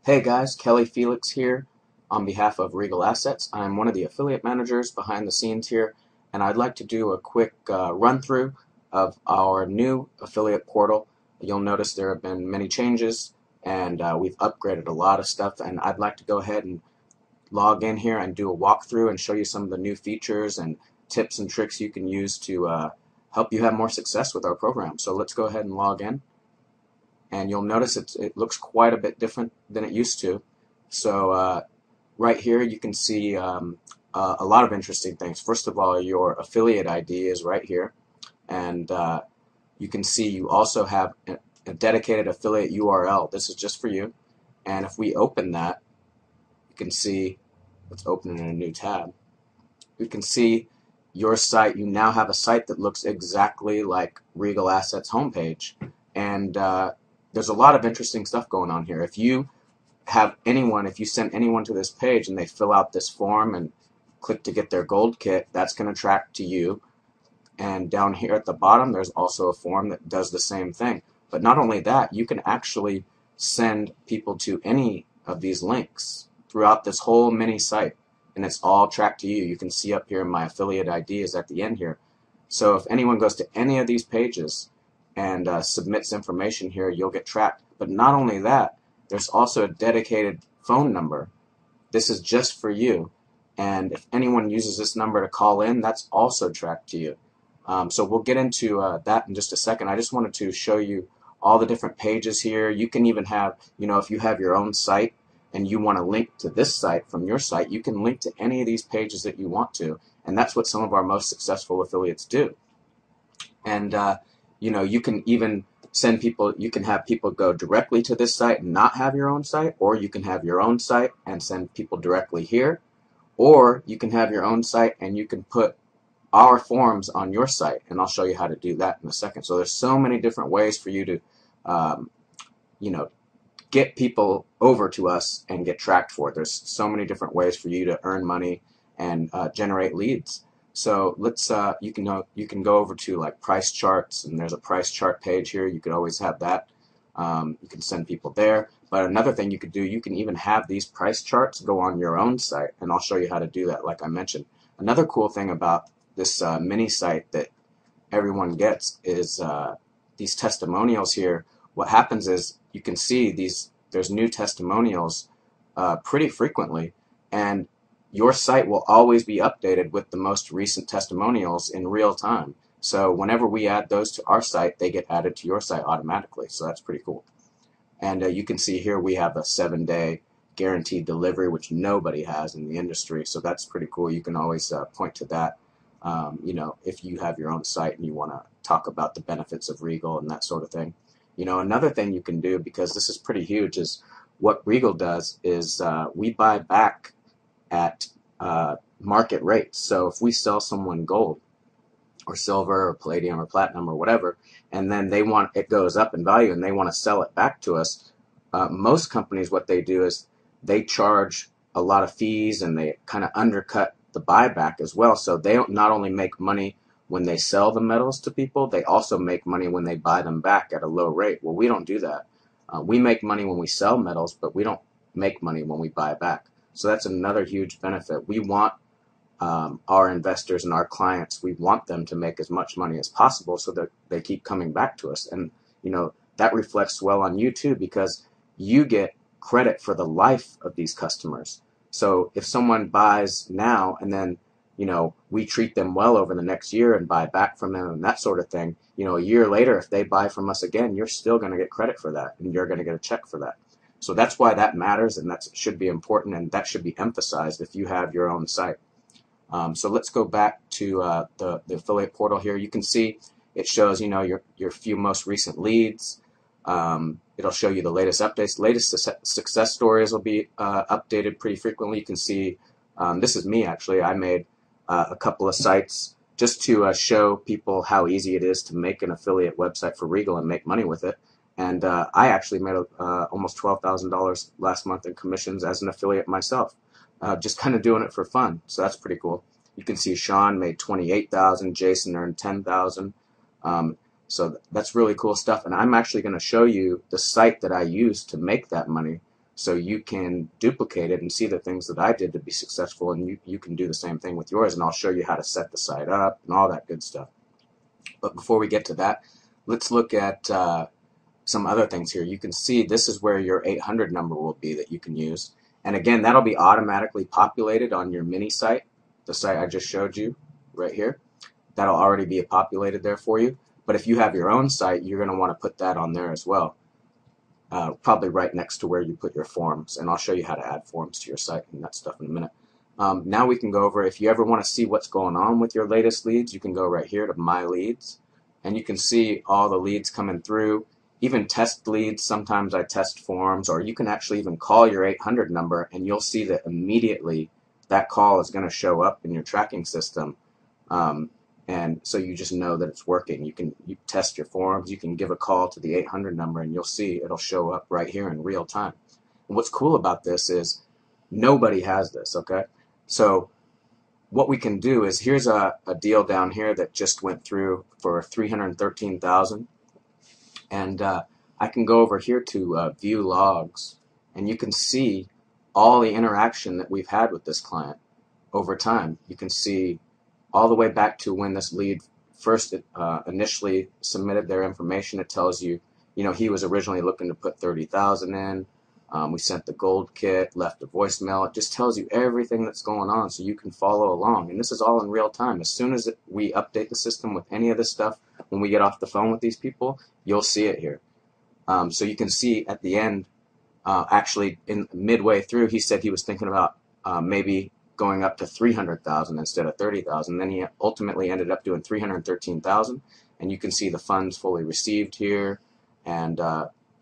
Hey guys, Kelly Felix here on behalf of Regal Assets. I'm one of the affiliate managers behind the scenes here, and I'd like to do a quick run through of our new affiliate portal. You'll notice there have been many changes, and we've upgraded a lot of stuff, and I'd like to go ahead and log in here and do a walkthrough and show you some of the new features and tips and tricks you can use to help you have more success with our program. So let's go ahead and log in. And you'll notice it looks quite a bit different than it used to. So right here you can see a lot of interesting things. First of all, your affiliate ID is right here, and you can see you also have a dedicated affiliate URL. This is just for you, and if we open that, you can see, let's open it in a new tab. You can see your site. You now have a site that looks exactly like Regal Assets homepage, and there's a lot of interesting stuff going on here. If you send anyone to this page and they fill out this form and click to get their gold kit, that's going to track to you. And down here at the bottom, there's also a form that does the same thing. But not only that, you can actually send people to any of these links throughout this whole mini site, and it's all tracked to you. You can see up here my affiliate ID is at the end here. So if anyone goes to any of these pages and submits information here, you'll get tracked. But not only that, there's also a dedicated phone number. This is just for you, and if anyone uses this number to call in, that's also tracked to you. So we'll get into that in just a second. I just wanted to show you all the different pages here. You can even have, if you have your own site and you want to link to this site from your site, you can link to any of these pages that you want to, and that's what some of our most successful affiliates do. And you can even send people, you can have people go directly to this site and not have your own site, or you can have your own site and send people directly here, or you can have your own site and you can put our forms on your site, and I'll show you how to do that in a second. So there's so many different ways for you to get people over to us and get tracked for it. There's so many different ways for you to earn money and generate leads. So let's you can go over to like price charts, and there's a price chart page here. You could always have that. You can send people there. But another thing you could do, you can even have these price charts go on your own site, and I'll show you how to do that like I mentioned. Another cool thing about this mini site that everyone gets is these testimonials here. What happens is you can see there's new testimonials pretty frequently, and your site will always be updated with the most recent testimonials in real time. So whenever we add those to our site, they get added to your site automatically. So that's pretty cool. And you can see here we have a 7-day guaranteed delivery, which nobody has in the industry. So that's pretty cool. You can always point to that. If you have your own site and you want to talk about the benefits of Regal and that sort of thing. Another thing you can do, because this is pretty huge, is what Regal does is we buy back at market rates. So if we sell someone gold or silver or palladium or platinum or whatever, and then it goes up in value and they want to sell it back to us, most companies, what they do is they charge a lot of fees and they kind of undercut the buyback as well. So they don't not only make money when they sell the metals to people, they also make money when they buy them back at a low rate. Well, we don't do that. We make money when we sell metals, but we don't make money when we buy back. So that's another huge benefit. We want our investors and our clients, we want them to make as much money as possible so that they keep coming back to us. And that reflects well on you too, because you get credit for the life of these customers. So if someone buys now and then we treat them well over the next year and buy back from them and that sort of thing, a year later, if they buy from us again, you're still going to get credit for that, and you're going to get a check for that. So that's why that matters, and that should be important, and that should be emphasized if you have your own site. So let's go back to the affiliate portal here. You can see it shows your few most recent leads. It'll show you the latest updates. Latest success stories will be updated pretty frequently. You can see this is me actually. I made a couple of sites just to show people how easy it is to make an affiliate website for Regal and make money with it. And I actually made almost $12,000 last month in commissions as an affiliate myself, just kind of doing it for fun. So that's pretty cool. You can see Sean made $28,000, Jason earned $10,000. So that's really cool stuff. And I'm actually going to show you the site that I used to make that money. so you can duplicate it and see the things that I did to be successful, and you can do the same thing with yours, and I'll show you how to set the site up and all that good stuff. But before we get to that, let's look at some other things here. You can see this is where your 800 number will be that you can use. And again, that'll be automatically populated on your mini site, the site I just showed you right here. That'll already be populated there for you. But if you have your own site, you're going to want to put that on there as well. Probably right next to where you put your forms. And I'll show you how to add forms to your site and that stuff in a minute. Now we can go over, if you ever want to see what's going on with your latest leads, you can go right here to My Leads. And you can see all the leads coming through. Even test leads, sometimes I test forms, or you can actually even call your 800 number and you'll see that immediately that call is going to show up in your tracking system. And so you just know that it's working. You test your forms, you can give a call to the 800 number and you'll see it'll show up right here in real time. And what's cool about this is nobody has this, okay? So what we can do is, here's a deal down here that just went through for $313,000. And I can go over here to view logs, and you can see all the interaction that we've had with this client over time. You can see all the way back to when this lead first initially submitted their information. It tells you, he was originally looking to put 30,000 in. We sent the gold kit, left a voicemail. It just tells you everything that's going on so you can follow along. And this is all in real time. As soon as we update the system with any of this stuff, when we get off the phone with these people, you'll see it here. So you can see at the end, actually in midway through, he said he was thinking about maybe going up to 300,000 instead of 30,000. Then he ultimately ended up doing 313,000. And you can see the funds fully received here. And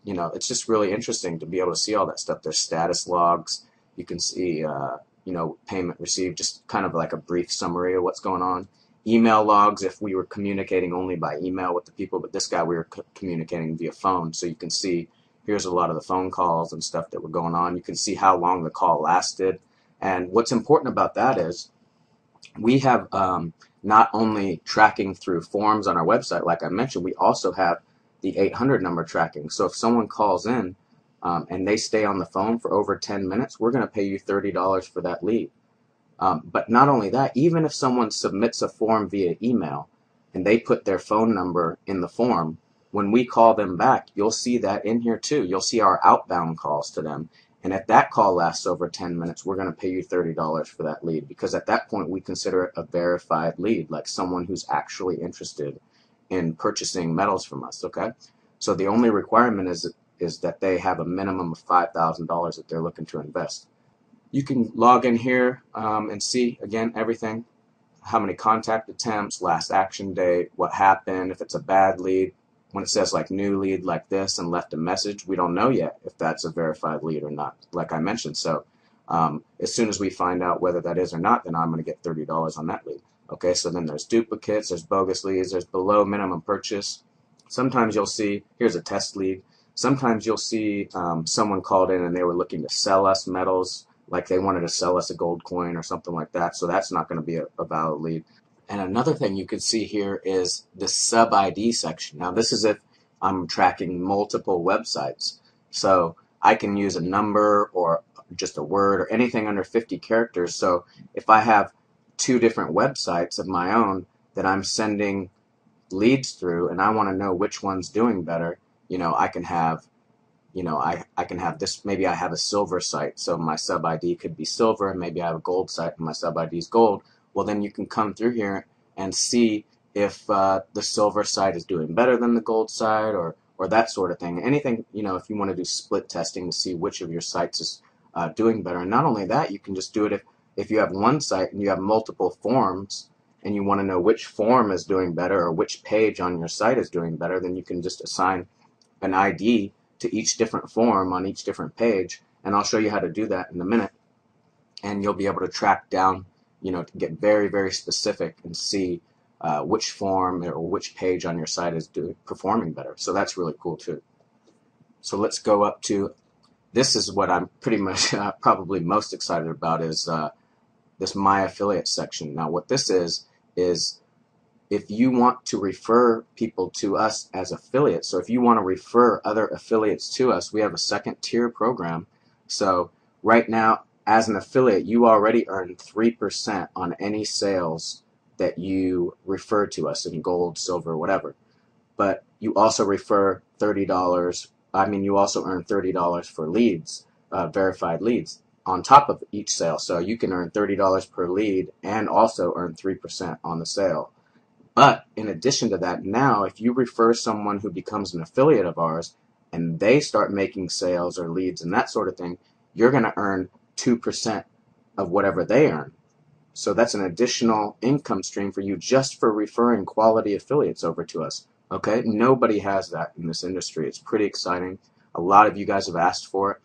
it's just really interesting to be able to see all that stuff. There's status logs. You can see, payment received, just kind of like a brief summary of what's going on. Email logs, if we were communicating only by email with the people, but this guy we were communicating via phone. So you can see here's a lot of the phone calls and stuff that were going on. You can see how long the call lasted. And what's important about that is we have not only tracking through forms on our website, like I mentioned, we also have the 800 number tracking. So if someone calls in and they stay on the phone for over 10 minutes, we're going to pay you $30 for that lead. But not only that, even if someone submits a form via email and they put their phone number in the form, when we call them back, you'll see that in here too. You'll see our outbound calls to them. And if that call lasts over 10 minutes, we're going to pay you $30 for that lead, because at that point we consider it a verified lead, like someone who's actually interested in purchasing metals from us, okay? So the only requirement is that they have a minimum of $5,000 that they're looking to invest. You can log in here and see, again, everything, how many contact attempts, last action date, what happened, if it's a bad lead. When it says like new lead like this and left a message, we don't know yet if that's a verified lead or not, like I mentioned. So as soon as we find out whether that is or not, then I'm going to get $30 on that lead. Okay, so then there's duplicates, there's bogus leads, there's below minimum purchase. Sometimes you'll see, here's a test lead. Sometimes you'll see someone called in and they were looking to sell us metals, like they wanted to sell us a gold coin or something like that. So that's not going to be a valid lead. And another thing you can see here is the sub ID section. Now this is if I'm tracking multiple websites. So I can use a number or just a word or anything under 50 characters. So if I have 2 different websites of my own that I'm sending leads through and I want to know which one's doing better, I can have, I can have this, maybe I have a silver site, so my sub ID could be silver, and maybe I have a gold site and my sub ID is gold. Well, then you can come through here and see if the silver site is doing better than the gold site or that sort of thing. Anything, if you want to do split testing to see which of your sites is doing better. And not only that, you can just do it if you have one site and you have multiple forms and you want to know which form is doing better or which page on your site is doing better, then you can just assign an ID to each different form on each different page. And I'll show you how to do that in a minute. And you'll be able to track down, to get very, very specific and see which form or which page on your site is performing better. So that's really cool too. So let's go up to, this is what I'm pretty much probably most excited about, is this My Affiliate section. Now what this is if you want to refer people to us as affiliates, so if you want to refer other affiliates to us, we have a second tier program So right now, as an affiliate, you already earn 3% on any sales that you refer to us in gold, silver, whatever. But you also refer $30. You also earn $30 for leads, verified leads, on top of each sale. So you can earn $30 per lead and also earn 3% on the sale. But in addition to that, now if you refer someone who becomes an affiliate of ours and they start making sales or leads and that sort of thing, you're going to earn 2% of whatever they earn. So that's an additional income stream for you just for referring quality affiliates over to us. Okay, nobody has that in this industry. It's pretty exciting. A lot of you guys have asked for it.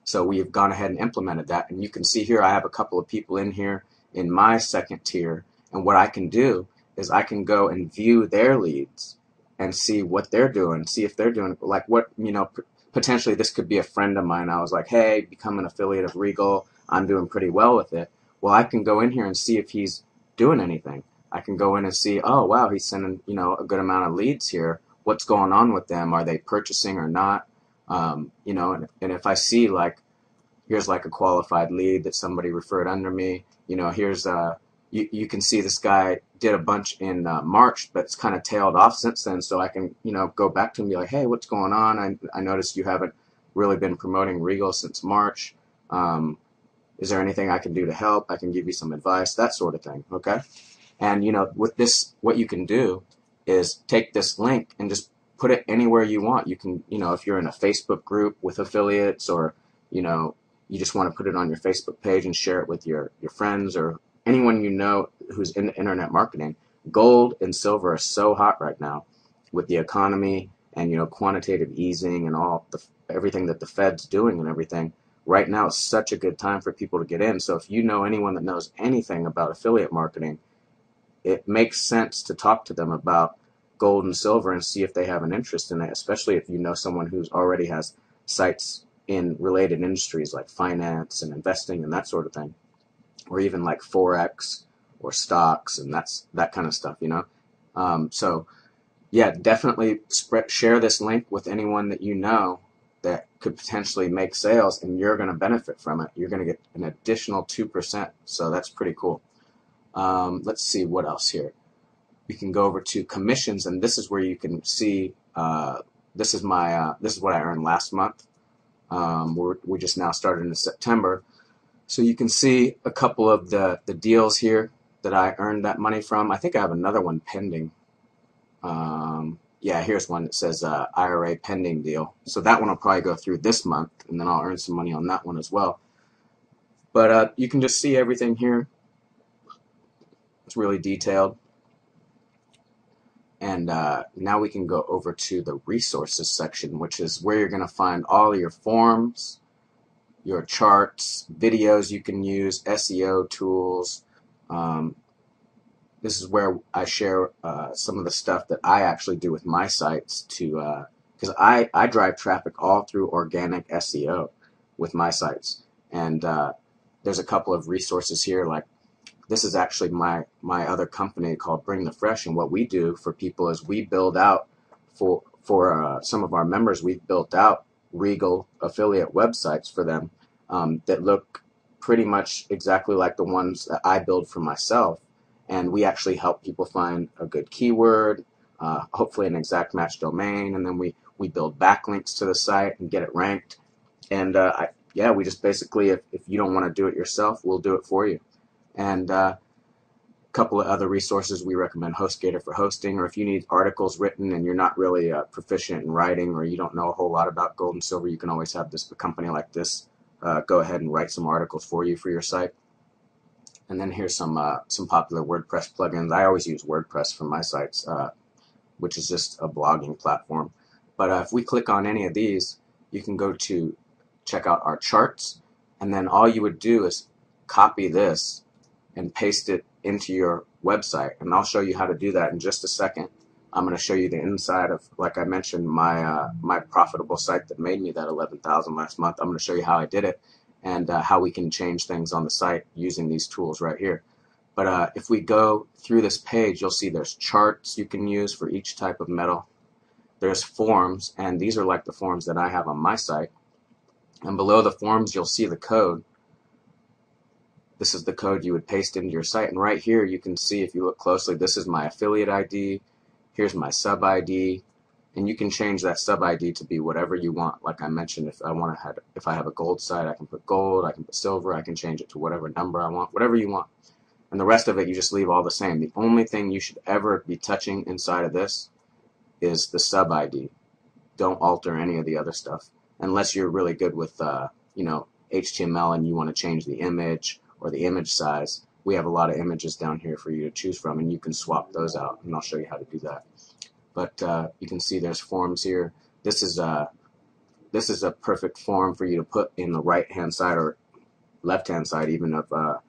So we have gone ahead and implemented that. And you can see here I have a couple of people in here in my second tier. And what I can do is I can go and view their leads and see what they're doing, see if they're doing, like what, potentially this could be a friend of mine. I was like, hey, become an affiliate of Regal. I'm doing pretty well with it. Well, I can go in here and see if he's doing anything. I can go in and see, oh, wow, he's sending, a good amount of leads here. What's going on with them? Are they purchasing or not? And if I see here's like a qualified lead that somebody referred under me, here's you can see this guy did a bunch in March, but it's kind of tailed off since then. So I can, go back to him and be like, hey, what's going on? I noticed you haven't really been promoting Regal since March. Is there anything I can do to help? I can give you some advice, that sort of thing. Okay. And, with this, what you can do is take this link and just put it anywhere you want. You can, if you're in a Facebook group with affiliates, or, you just want to put it on your Facebook page and share it with your friends or anyone who's in internet marketing. Gold and silver are so hot right now with the economy and, quantitative easing and everything that the Fed's doing and everything. Right now is such a good time for people to get in. So if you know anyone that knows anything about affiliate marketing, it makes sense to talk to them about gold and silver and see if they have an interest in it, especially if you know someone who's already has sites in related industries like finance and investing and that sort of thing, or even like Forex or stocks and that kind of stuff, So yeah, definitely share this link with anyone that you know that could potentially make sales, and you're going to benefit from it. You're going to get an additional 2%. So that's pretty cool. Let's see what else here. We can go over to commissions, and this is where you can see, this is what I earned last month. We just now started in September. So you can see a couple of the deals here that I earned that money from. I think I have another one pending. Yeah, here's one that says IRA pending deal. So that one will probably go through this month, and then I'll earn some money on that one as well. But you can just see everything here. It's really detailed. And now we can go over to the resources section, which is where you're going to find all your forms, your charts, videos you can use, SEO tools. This is where I share some of the stuff that I actually do with my sites because I drive traffic all through organic SEO with my sites. And there's a couple of resources here, like this is actually my other company called Bring the Fresh, and what we do for people is we build out for some of our members, we've built out Regal affiliate websites for them that look pretty much exactly like the ones that I build for myself. And we actually help people find a good keyword, hopefully an exact match domain, and then we build backlinks to the site and get it ranked. And we just basically, if you don't want to do it yourself, we'll do it for you. And a couple of other resources, we recommend HostGator for hosting, or if you need articles written and you're not really proficient in writing, or you don't know a whole lot about gold and silver, you can always have a company like this go ahead and write some articles for you for your site. And then here's some popular WordPress plugins. I always use WordPress for my sites, which is just a blogging platform. But if we click on any of these, you can go to check out our charts, and then all you would do is copy this and paste it into your website. And I'll show you how to do that in just a second. I'm going to show you the inside of, like I mentioned, my profitable site that made me that 11,000 last month. I'm going to show you how I did it and how we can change things on the site using these tools right here. But if we go through this page, you'll see there's charts you can use for each type of metal. There's forms, and these are like the forms that I have on my site. And below the forms, you'll see the code. This is the code you would paste into your site. And right here, you can see, if you look closely, this is my affiliate ID. Here's my sub ID. And you can change that sub ID to be whatever you want. Like I mentioned, if I have a gold site, I can put gold, I can put silver, I can change it to whatever number I want, whatever you want. And the rest of it, you just leave all the same. The only thing you should ever be touching inside of this is the sub ID. Don't alter any of the other stuff unless you're really good with HTML and you want to change the image or the image size. We have a lot of images down here for you to choose from, and you can swap those out, and I'll show you how to do that. But you can see there's forms here. This is a perfect form for you to put in the right-hand side or left-hand side even of a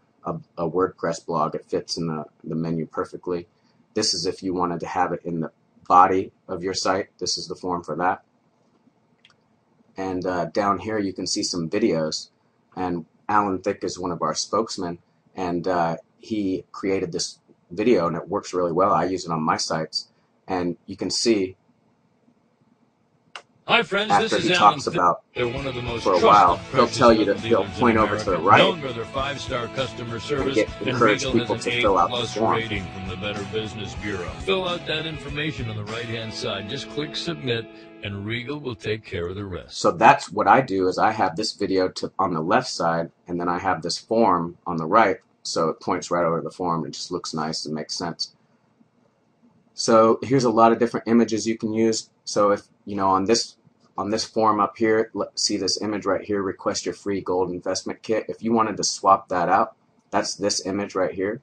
WordPress blog. It fits in the menu perfectly. This is if you wanted to have it in the body of your site. This is the form for that. And down here you can see some videos, and Alan Thicke is one of our spokesmen, and he created this video, and it works really well. I use it on my sites, and you can see Hi friends, after this is he Alan talks about They're one of the most for a while, trusted he'll tell you precious he'll metals point dealers over in to the America, right known for their 5-star customer service, and encourage Regal people has to an fill out the A+ form. rating from the Better Business Bureau. Fill out that information on the right-hand side. Just click submit, and Regal will take care of the rest. So that's what I do, is I have this video on the left side, and then I have this form on the right, so it points right over the form. It just looks nice and makes sense. So here's a lot of different images you can use. So if on this form up here, see this image right here, request your free gold investment kit. If you wanted to swap that out, that's this image right here.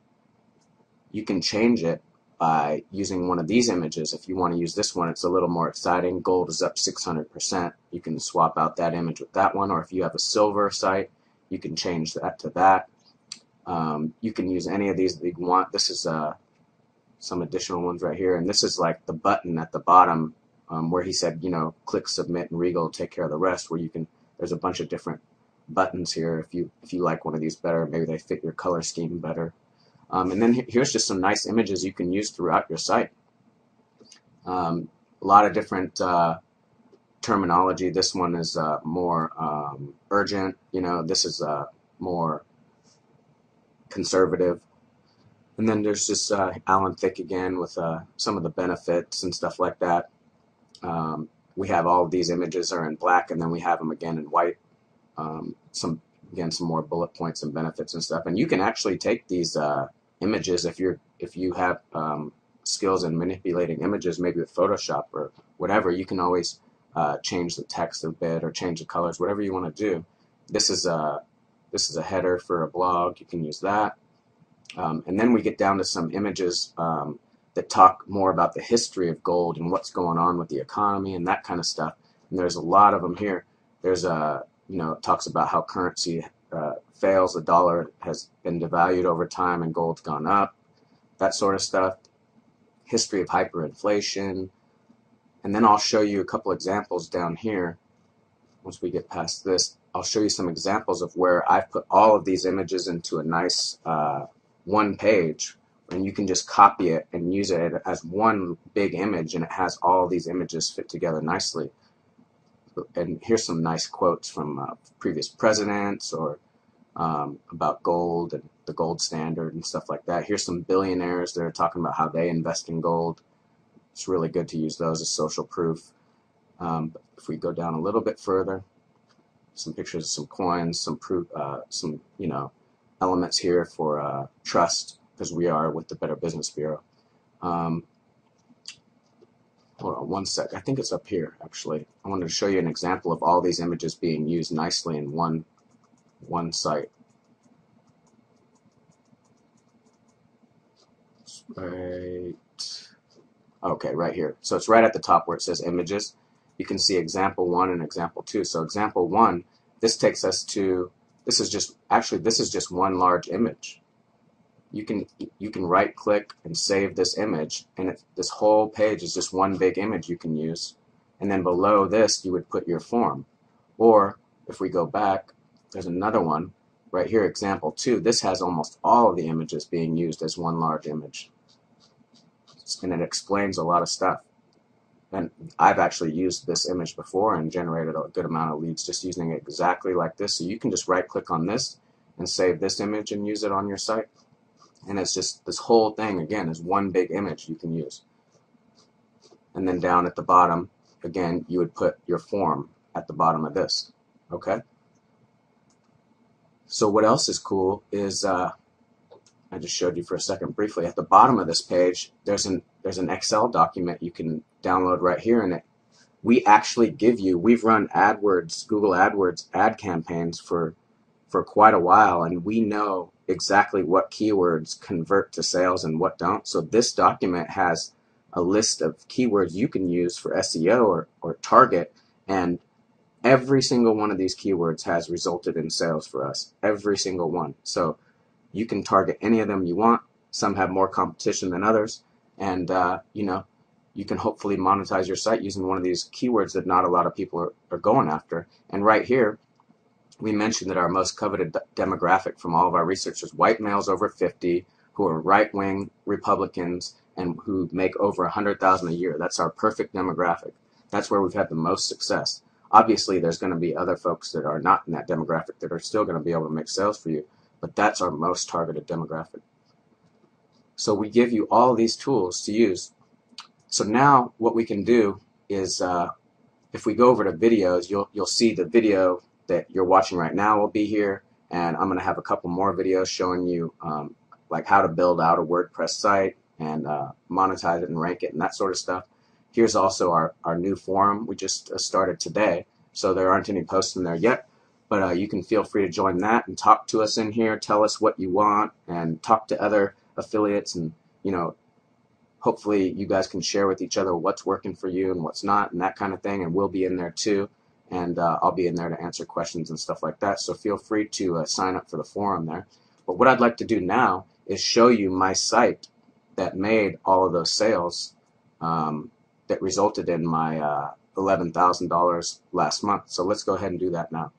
You can change it by using one of these images. If you want to use this one, it's a little more exciting. Gold is up 600%. You can swap out that image with that one, or if you have a silver site, you can change that to that. You can use any of these that you want. This is some additional ones right here, and this is like the button at the bottom where he said, click submit and Regal will take care of the rest, where there's a bunch of different buttons here. If you like one of these better, maybe they fit your color scheme better. And then here's just some nice images you can use throughout your site. A lot of different terminology. This one is more urgent. This is more conservative. And then there's just Alan Thicke again with some of the benefits and stuff like that. We have all of these images are in black, and then we have them again in white. Some more bullet points and benefits and stuff. And you can actually take these images if you have skills in manipulating images, maybe with Photoshop or whatever. You can always change the text a bit or change the colors, whatever you want to do. This is a header for a blog. You can use that. And then we get down to some images that talk more about the history of gold and what's going on with the economy and that kind of stuff. And there's a lot of them here. There's it talks about how currency fails. The dollar has been devalued over time and gold's gone up. That sort of stuff. History of hyperinflation. And then I'll show you a couple examples down here. Once we get past this, I'll show you some examples of where I've put all of these images into a nice one page, and you can just copy it and use it as one big image, and it has all these images fit together nicely. And here's some nice quotes from previous presidents, or about gold and the gold standard and stuff like that. Here's some billionaires that are talking about how they invest in gold. It's really good to use those as social proof. But if we go down a little bit further, some pictures of some coins, some proof, some elements here for trust, because we are with the Better Business Bureau. Hold on one sec. I think it's up here, actually. I wanted to show you an example of all these images being used nicely in one site. Right. Okay, right here. So it's right at the top where it says images. You can see example 1 and example 2. So example 1, this takes us to, this is just one large image. You can right click and save this image, and this whole page is just one big image you can use. And then below this you would put your form. Or if we go back, there's another one right here, example 2. This has almost all of the images being used as one large image, and it explains a lot of stuff. And I've actually used this image before and generated a good amount of leads just using it exactly like this. So you can just right click on this and save this image and use it on your site. And it's just, this whole thing again is one big image you can use. And then down at the bottom, again, you would put your form at the bottom of this. Okay? So what else is cool is, I just showed you for a second briefly, at the bottom of this page, there's an Excel document you can download right here, and we actually give you, we've run AdWords, Google AdWords ad campaigns for quite a while, and we know exactly what keywords convert to sales and what don't. So this document has a list of keywords you can use for SEO or target, and every single one of these keywords has resulted in sales for us. Every single one. So you can target any of them you want. Some have more competition than others, and you know, you can hopefully monetize your site using one of these keywords that not a lot of people are going after. And right here, we mentioned that our most coveted demographic from all of our research is white males over 50 who are right-wing Republicans and who make over $100,000 a year. That's our perfect demographic. That's where we've had the most success. Obviously, there's going to be other folks that are not in that demographic that are still going to be able to make sales for you, but that's our most targeted demographic. So we give you all these tools to use. So now what we can do is, if we go over to videos, you'll see the video that you're watching right now will be here, and I'm going to have a couple more videos showing you like how to build out a WordPress site and monetize it and rank it and that sort of stuff. Here's also our new forum we just started today, so there aren't any posts in there yet, but you can feel free to join that and talk to us in here, tell us what you want, and talk to other affiliates, and you know, hopefully you guys can share with each other what's working for you and what's not and that kind of thing, and we'll be in there too, and I'll be in there to answer questions and stuff like that, so feel free to sign up for the forum there. But what I'd like to do now is show you my site that made all of those sales that resulted in my $11,000 last month. So let's go ahead and do that now.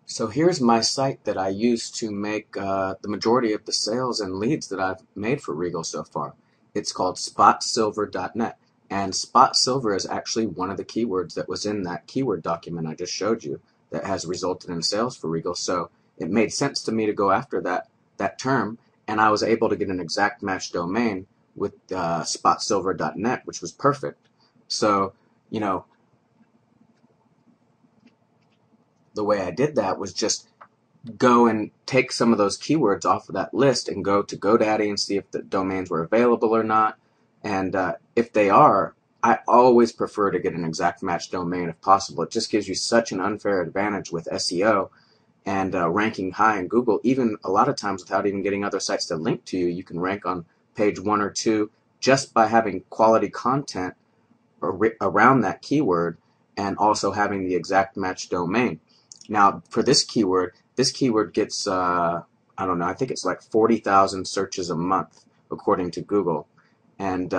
So here's my site that I use to make the majority of the sales and leads that I've made for Regal so far. It's called spotsilver.net, and spot silver is actually one of the keywords that was in that keyword document I just showed you that has resulted in sales for Regal. So it made sense to me to go after that term, and I was able to get an exact match domain with spotsilver.net, which was perfect. So, you know, the way I did that was just go and take some of those keywords off of that list and go to GoDaddy and see if the domains were available or not. And if they are, I always prefer to get an exact match domain if possible. It just gives you such an unfair advantage with SEO and ranking high in Google. Even a lot of times without even getting other sites to link to you, you can rank on page 1 or 2 just by having quality content around that keyword and also having the exact match domain. Now for this keyword gets, I don't know, I think it's like 40,000 searches a month according to Google. And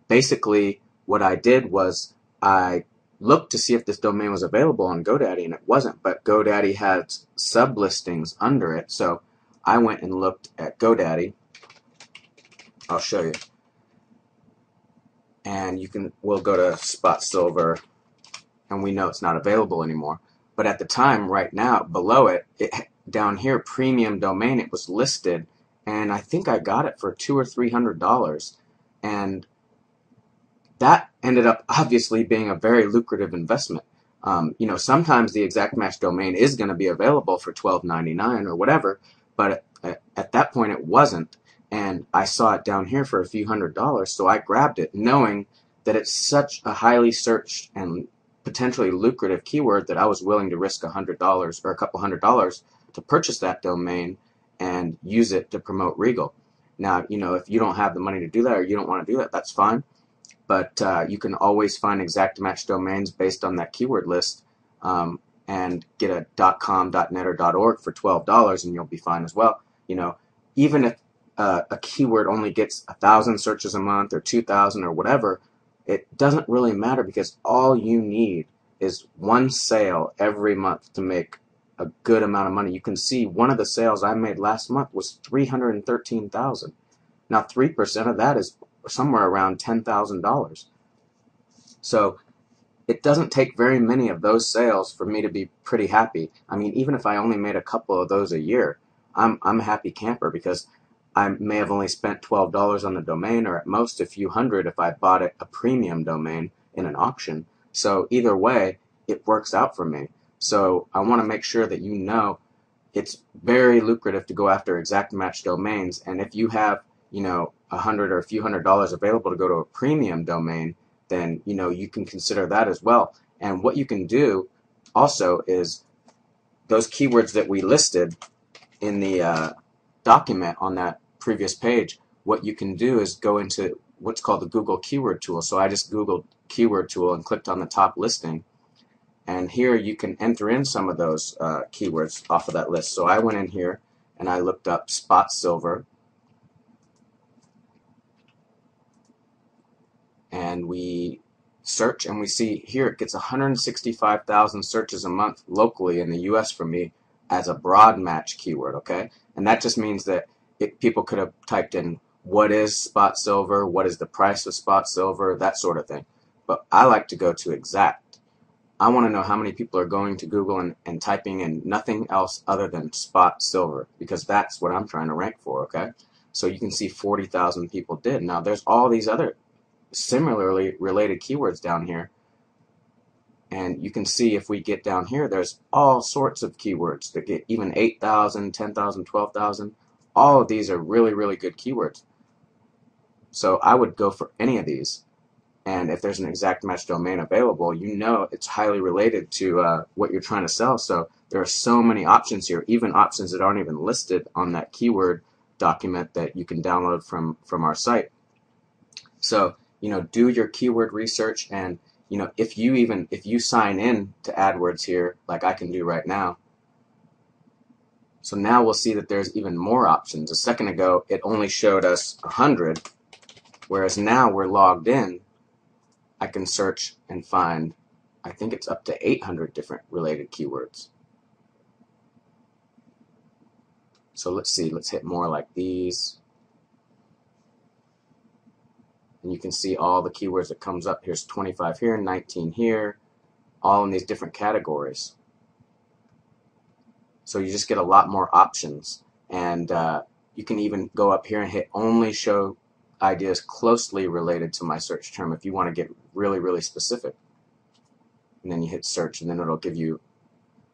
basically what I did was I looked to see if this domain was available on GoDaddy, and it wasn't, but GoDaddy had sub-listings under it. So I went and looked at GoDaddy. I'll show you. And we'll go to Spot Silver, and we know it's not available anymore. But at the time, right now, below it, down here, premium domain, it was listed, and I think I got it for $200 or $300, and that ended up obviously being a very lucrative investment. You know, sometimes the exact match domain is going to be available for $12.99 or whatever, but at that point it wasn't, and I saw it down here for a few $100s, so I grabbed it, knowing that it's such a highly searched and potentially lucrative keyword that I was willing to risk $100 or a couple $100s to purchase that domain and use it to promote Regal. Now, you know, if you don't have the money to do that or you don't want to do that, that's fine. But you can always find exact match domains based on that keyword list and get a .com, .net, or .org for $12, and you'll be fine as well. You know, even if a keyword only gets 1,000 searches a month or 2,000 or whatever, it doesn't really matter, because all you need is one sale every month to make a good amount of money. You can see one of the sales I made last month was $313,000. Now 3% of that is somewhere around $10,000. So it doesn't take very many of those sales for me to be pretty happy. I mean, even if I only made a couple of those a year, I'm a happy camper, because I may have only spent $12 on the domain, or at most a few hundred if I bought a premium domain in an auction. So either way, it works out for me. So I want to make sure that you know it's very lucrative to go after exact match domains. And if you have, $100 or a few $100s available to go to a premium domain, then you can consider that as well. And what you can do also is those keywords that we listed in the document on that previous page, what you can do is go into what's called the Google Keyword Tool. So I just Googled Keyword Tool and clicked on the top listing. And here you can enter in some of those keywords off of that list. So I went in here and I looked up spot silver. And we search, and we see here it gets 165,000 searches a month locally in the US for me as a broad match keyword, okay? And that just means that people could have typed in what is spot silver, what is the price of spot silver, that sort of thing. But I like to go to exact. I want to know how many people are going to Google and typing in nothing else other than spot silver, because that's what I'm trying to rank for, okay? So you can see 40,000 people did. Now there's all these other similarly related keywords down here, and you can see if we get down here, there's all sorts of keywords that get even 8,000, 10,000, 12,000. All of these are really, really good keywords. So I would go for any of these, and if there's an exact match domain available, it's highly related to what you're trying to sell. So there are so many options here, even options that aren't even listed on that keyword document that you can download from our site. So do your keyword research, and if you sign in to AdWords here, like I can do right now. So now we'll see that there's even more options. A second ago, it only showed us 100, whereas now we're logged in. I can search and find, I think it's up to 800 different related keywords. So let's see, let's hit more like these. And you can see all the keywords that comes up. Here's 25 here, 19 here, all in these different categories. So you just get a lot more options. And you can even go up here and hit only show ideas closely related to my search term if you want to get really, really specific. And then you hit search, and then it'll give you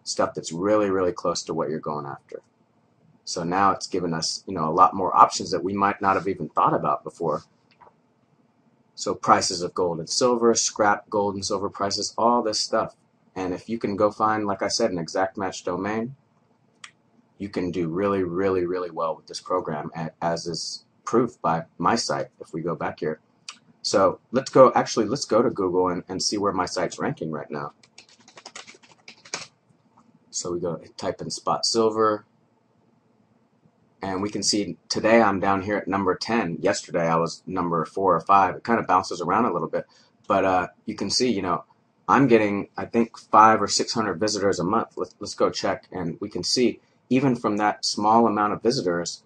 stuff that's really, really close to what you're going after. So now it's given us, a lot more options that we might not have even thought about before. So prices of gold and silver, scrap gold and silver prices, all this stuff. And if you can go find, like I said, an exact match domain, you can do really, really, really well with this program, as is proof by my site if we go back here. So let's go to Google and see where my site's ranking right now. So we go type in spot silver, and we can see today I'm down here at number 10. Yesterday I was number 4 or 5. It kind of bounces around a little bit, but you can see, I'm getting, I think, 500 or 600 visitors a month. Let's go check, and we can see even from that small amount of visitors,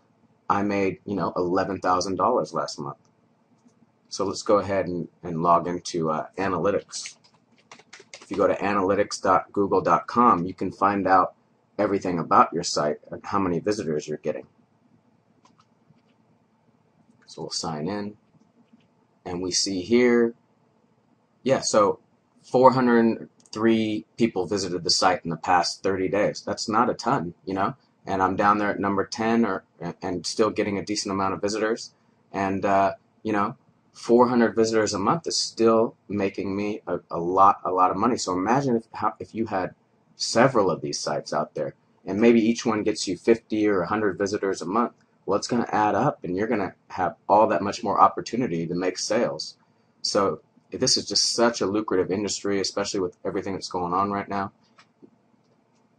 I made, $11,000 last month. So let's go ahead and log into analytics. If you go to analytics.google.com, you can find out everything about your site and how many visitors you're getting. So we'll sign in, and we see here, so 403 people visited the site in the past 30 days. That's not a ton, and I'm down there at number 10 and still getting a decent amount of visitors. And, 400 visitors a month is still making me a lot of money. So imagine if you had several of these sites out there, and maybe each one gets you 50 or 100 visitors a month. Well, it's going to add up, and you're going to have all that much more opportunity to make sales. So this is just such a lucrative industry, especially with everything that's going on right now.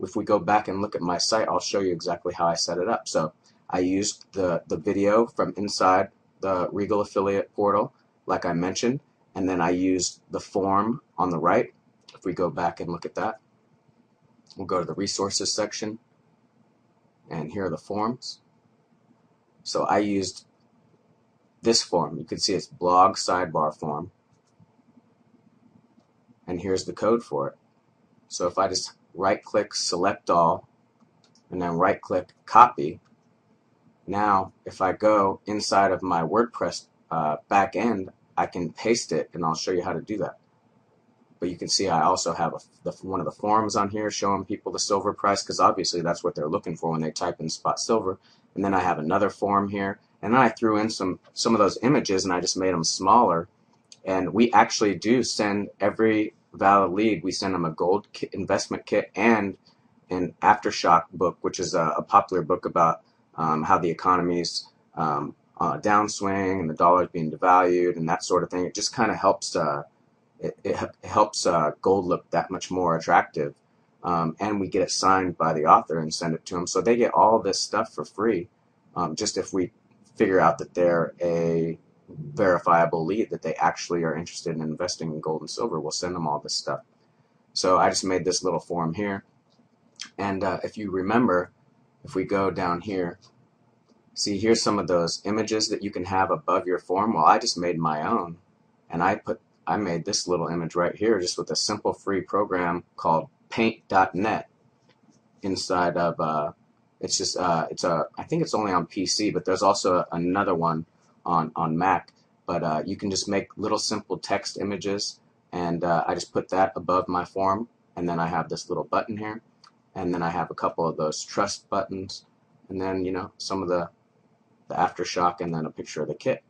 If we go back and look at my site, I'll show you exactly how I set it up. So I used the video from inside the Regal Affiliate Portal, like I mentioned, and then I used the form on the right. If we go back and look at that, we'll go to the resources section, and here are the forms. So I used this form. You can see it's blog sidebar form, and here's the code for it. So if I just right click select all and then right click copy, now if I go inside of my WordPress back end, I can paste it, and I'll show you how to do that. But you can see I also have one of the forms on here showing people the silver price, because obviously that's what they're looking for when they type in spot silver. And then I have another form here, and then I threw in some of those images, and I just made them smaller. And we actually do send every valid lead, we send them a gold investment kit and an Aftershock book, which is a popular book about how the economy's downswing and the dollar's being devalued and that sort of thing. It just kind of helps it helps gold look that much more attractive, and we get it signed by the author and send it to them. So they get all this stuff for free, just if we figure out that they're a verifiable lead, that they actually are interested in investing in gold and silver. We'll send them all this stuff. So I just made this little form here, and if you remember, if we go down here, see here's some of those images that you can have above your form. Well, I just made my own, and I made this little image right here just with a simple free program called paint.net inside of I think it's only on PC, but there's also another one on Mac. But you can just make little simple text images, and I just put that above my form, and then I have this little button here, and then I have a couple of those trust buttons, and then some of the Aftershock, and then a picture of the kit.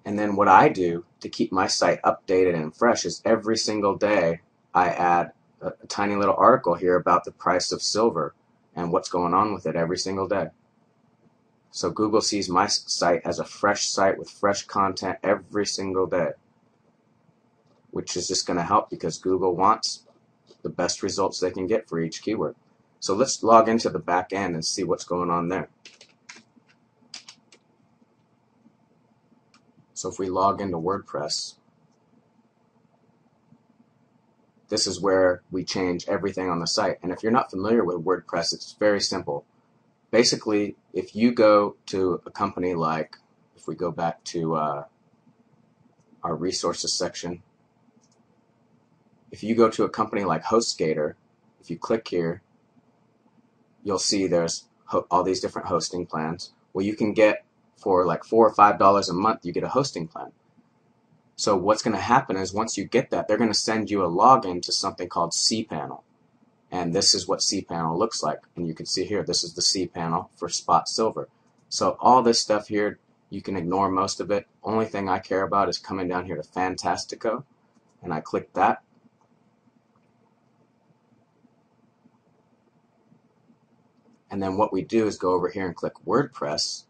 And then what I do to keep my site updated and fresh is every single day I add a tiny little article here about the price of silver and what's going on with it every single day. So Google sees my site as a fresh site with fresh content every single day, which is just going to help because Google wants the best results they can get for each keyword. So let's log into the back end and see what's going on there. So if we log into WordPress, this is where we change everything on the site. And if you're not familiar with WordPress, it's very simple. Basically, if you go to a company like, if we go back to our resources section, if you go to a company like HostGator, if you click here, you'll see there's all these different hosting plans. Well, you can get for like $4 or $5 a month, you get a hosting plan. So what's going to happen is once you get that, they're going to send you a login to something called cPanel. And this is what cPanel looks like. And you can see here, this is the cPanel for spot silver. So all this stuff here, you can ignore most of it. Only thing I care about is coming down here to Fantastico. And I click that. And then what we do is go over here and click WordPress.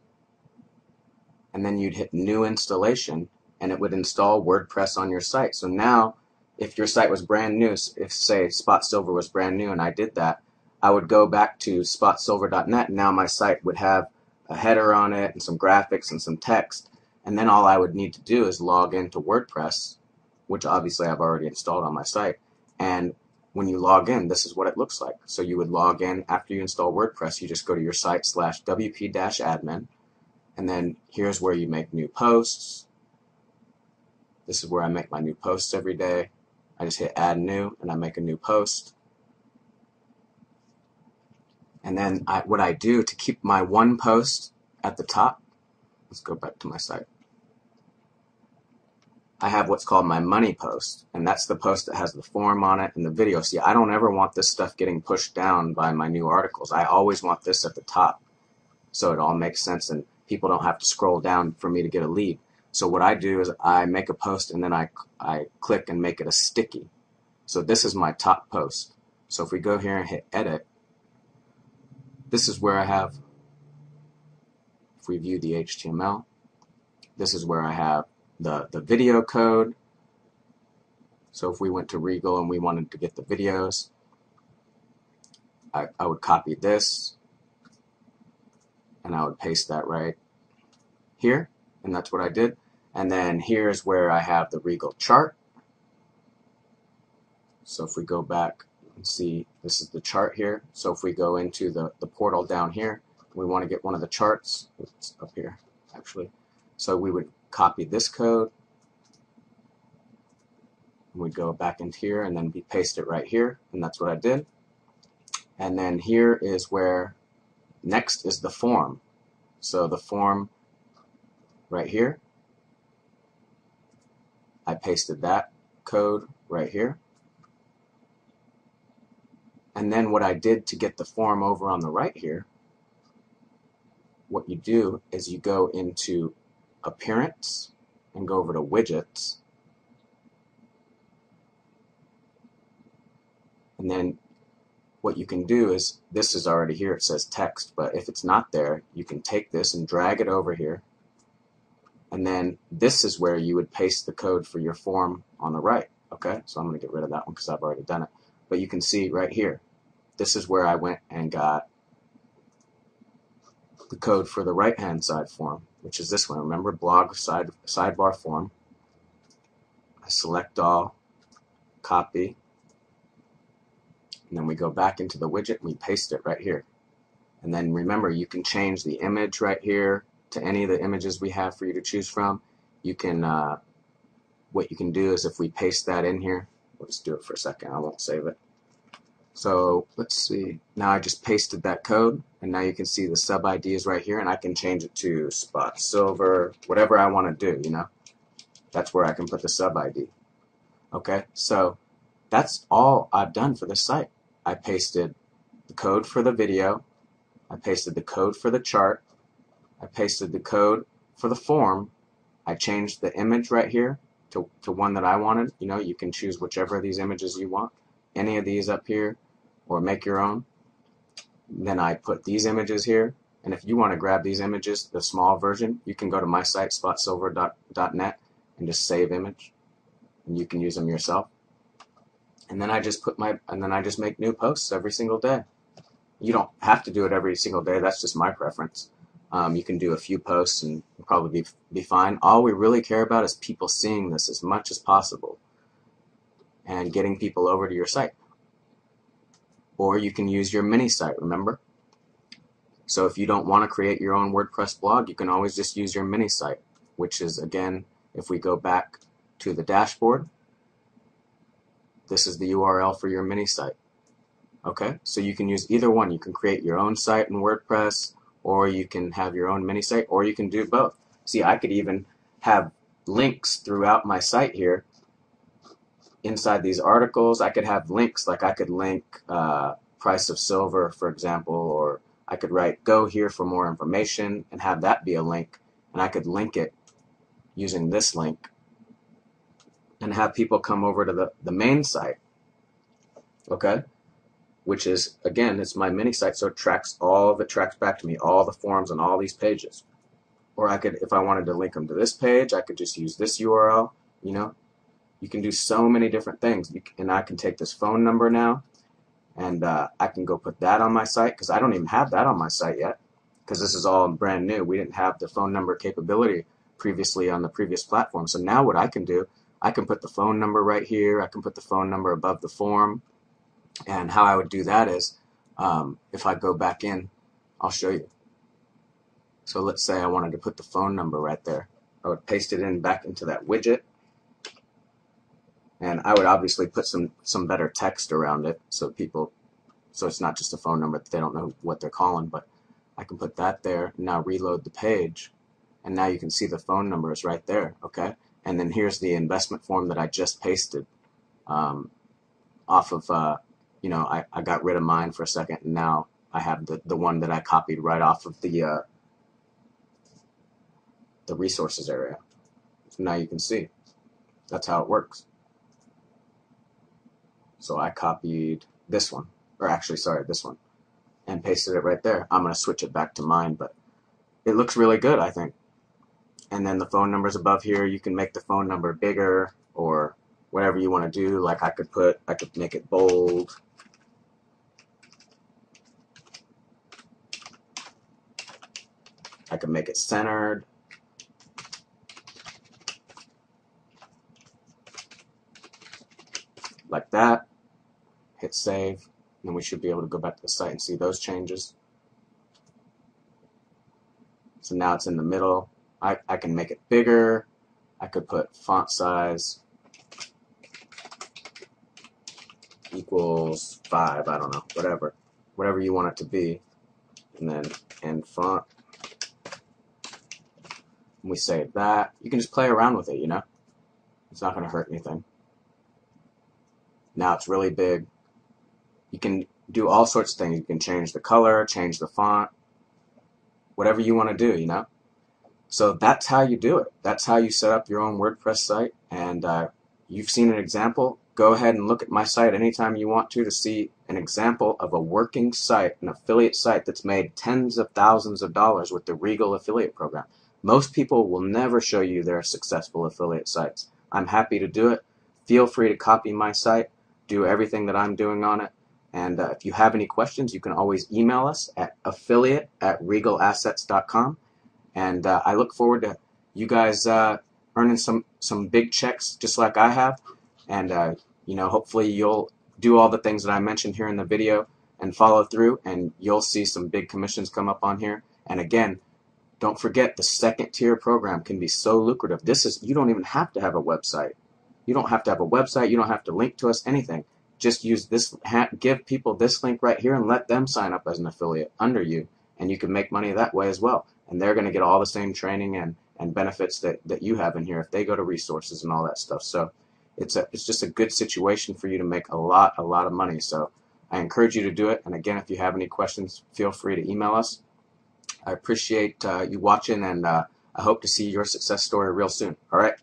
And then you'd hit New Installation, and it would install WordPress on your site. So now, if your site was brand new, if say Spot Silver was brand new and I did that, I would go back to spotsilver.net, and now my site would have a header on it and some graphics and some text. And then all I would need to do is log into WordPress, which obviously I've already installed on my site. And when you log in, this is what it looks like. So you would log in after you install WordPress. You just go to your site /wp-admin. And then here's where you make new posts. This is where I make my new posts every day. I just hit add new and I make a new post. And then what I do to keep my one post at the top, let's go back to my site. I have what's called my money post, and that's the post that has the form on it and the video. See, I don't ever want this stuff getting pushed down by my new articles. I always want this at the top so it all makes sense and people don't have to scroll down for me to get a lead. So what I do is I make a post and then I click and make it a sticky. So this is my top post. So if we go here and hit edit, this is where I have, if we view the HTML, this is where I have the video code. So if we went to Regal and we wanted to get the videos, I would copy this and I would paste that right here, and that's what I did. And then here's where I have the Regal chart. So if we go back and see, this is the chart here. So if we go into the portal down here, we want to get one of the charts. It's up here, actually. So we would copy this code, and we'd go back into here, and then we paste it right here, and that's what I did. And then here is where next is the form. So the form right here, I pasted that code right here. And then what I did to get the form over on the right here, what you do is you go into Appearance and go over to Widgets. And then what you can do is, this is already here, it says text, but if it's not there, you can take this and drag it over here. And then this is where you would paste the code for your form on the right. Okay, so I'm going to get rid of that one because I've already done it. But you can see right here, this is where I went and got the code for the right-hand side form, which is this one. Remember, blog sidebar form. I select all, copy, and then we go back into the widget and we paste it right here. And then remember, you can change the image right here to any of the images we have for you to choose from. You can, what you can do is if we paste that in here, we'll just do it for a second, I won't save it. So let's see, now I just pasted that code, and now you can see the sub ID is right here, and I can change it to Spot Silver, whatever I want to do, you know. That's where I can put the sub ID. Okay, so that's all I've done for this site. I pasted the code for the video, I pasted the code for the chart, I pasted the code for the form, I changed the image right here to one that I wanted. You know, you can choose whichever of these images you want, any of these up here, or make your own. Then I put these images here, and if you want to grab these images, the small version, you can go to my site, spotsilver.net, and just save image, and you can use them yourself. And then I just make new posts every single day. You don't have to do it every single day. That's just my preference. You can do a few posts and probably be fine. All we really care about is people seeing this as much as possible and getting people over to your site. Or you can use your mini site, remember? So if you don't want to create your own WordPress blog, you can always just use your mini site, which is, again, if we go back to the dashboard, this is the URL for your mini site. Okay, so you can use either one. You can create your own site in WordPress, or you can have your own mini site, or you can do both. See, I could even have links throughout my site here. Inside these articles, I could have links, like I could link price of silver, for example, or I could write go here for more information and have that be a link, and I could link it using this link and have people come over to the main site, okay, which is, again, it's my mini site, so it tracks back to me, all the forms on all these pages. Or I could, if I wanted to link them to this page, I could just use this URL, you know. You can do so many different things. And I can take this phone number now, and I can go put that on my site, because I don't even have that on my site yet, because this is all brand new. We didn't have the phone number capability previously on the previous platform. So now what I can do, I can put the phone number right here. I can put the phone number above the form. And how I would do that is, if I go back in, I'll show you. So let's say I wanted to put the phone number right there. I would paste it in back into that widget. And I would obviously put some better text around it so it's not just a phone number that they don't know what they're calling, but I can put that there. Now reload the page, and now you can see the phone number is right there, okay? And then here's the investment form that I just pasted off of, you know, I got rid of mine for a second, and now I have the one that I copied right off of the resources area. So now you can see that's how it works. So I copied this one, or actually, sorry, this one, and pasted it right there. I'm going to switch it back to mine, but it looks really good, I think. And then the phone number's above here. You can make the phone number bigger or whatever you want to do. Like I could make it bold. I could make it centered. Like that. Hit save, and we should be able to go back to the site and see those changes. So now it's in the middle. I can make it bigger. I could put font size equals 5, I don't know, whatever you want it to be, and then end font. And we save that. You can just play around with it, you know. It's not going to hurt anything. Now it's really big. You can do all sorts of things. You can change the color, change the font, whatever you want to do, you know. So that's how you do it. That's how you set up your own WordPress site. And you've seen an example. Go ahead and look at my site anytime you want to see an example of a working site, an affiliate site that's made tens of thousands of dollars with the Regal affiliate program. Most people will never show you their successful affiliate sites. I'm happy to do it. Feel free to copy my site, do everything that I'm doing on it. And if you have any questions, you can always email us at affiliate@regalassets.com. And I look forward to you guys earning some big checks just like I have. And you know, hopefully you'll do all the things that I mentioned here in the video and follow through, and you'll see some big commissions come up on here. And again, don't forget, the second tier program can be so lucrative. You don't even have to have a website. You don't have to have a website. You don't have to link to us, anything. Just use this, give people this link right here and let them sign up as an affiliate under you, and you can make money that way as well. And they're going to get all the same training and benefits that you have in here if they go to resources and all that stuff. So it's just a good situation for you to make a lot of money. So I encourage you to do it. And again, if you have any questions, feel free to email us. I appreciate you watching, and I hope to see your success story real soon. All right.